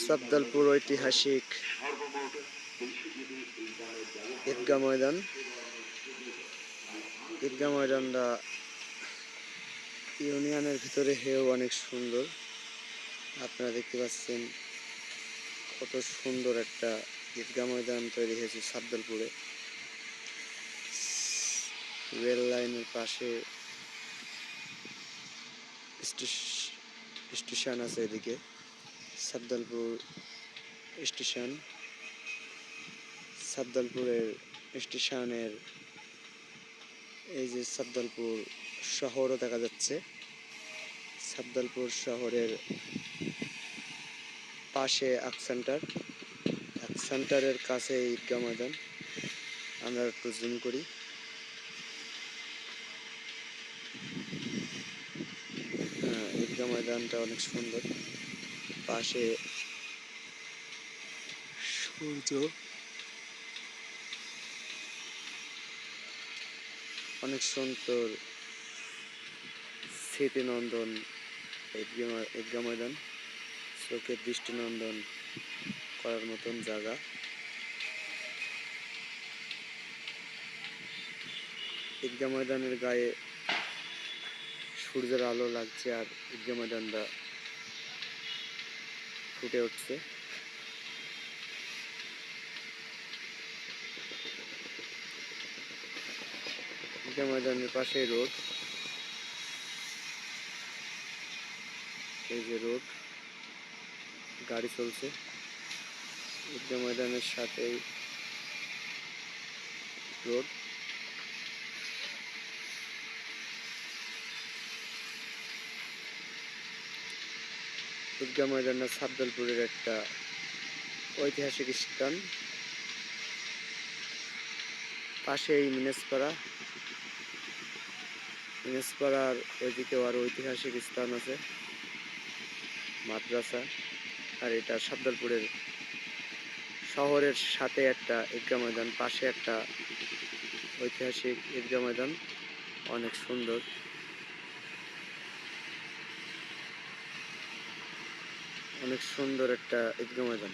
সাবদালপুর ঐতিহাসিক ঈদগাহ ময়দান। ঈদগাহ ময়দানটা ইউনিয়নের ভিতরে হেও অনেক সুন্দর। আপনারা দেখতে পাচ্ছেন কত সুন্দর একটা ঈদগাহ ময়দান তৈরি হয়েছে সাবদালপুরে। রেল লাইনের পাশে স্টেশন আছে, এদিকে সাবদালপুর স্টেশন। সাবদালপুরের স্টেশনের এই যে সাবদালপুর শহরও দেখা যাচ্ছে। সাবদালপুর শহরের পাশে সেন্টারের কাছে ঈদগাহ ময়দান। আমরা একটু জুম করি। ঈদগাহ ময়দানটা অনেক সুন্দর, পাশে সূর্য, অনেক সুন্দর স্মৃতিনন্দন ঈদগাহ ময়দান। চোখের দৃষ্টিনন্দন করার মতন জায়গা। ঈদগাহ ময়দানের গায়ে সূর্যের আলো লাগছে আর ঈদগাহ ময়দানটা ফুটে উঠছে। ঈদগাহ ময়দানের পাশে রোড, এই যে রোড, গাড়ি চলছে। ঈদগাহ ময়দানের সাথেই রোড। ঈদগাহ ময়দানটা সাবদালপুরের একটা ঐতিহাসিক স্থান। পাশেই মিনেসপাড়ার ওইদিকেও আরো ঐতিহাসিক স্থান আছে, মাদ্রাসা। আর এটা সাবদালপুরের শহরের সাথে একটা ঈদগাহ ময়দান, পাশে একটা ঐতিহাসিক ঈদগাহ ময়দান, অনেক সুন্দর। অনেক সুন্দর একটা ঈদগাহ ময়দান।